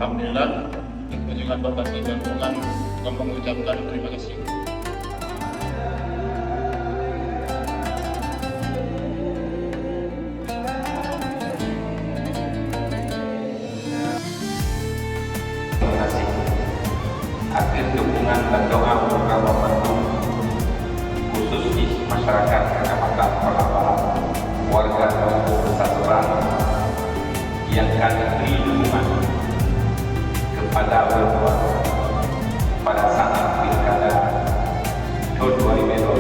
Alhamdulillah, kunjungan Bapak di Lamongan kami mengucapkan terima kasih. Terima kasih atas dukungan dan doa program membantu khusus di masyarakat Kecamatan Pelabuhan, warga kampung Persatuan yang kami beri dukungan kepada berbuat pada saat pilkada tahun 2020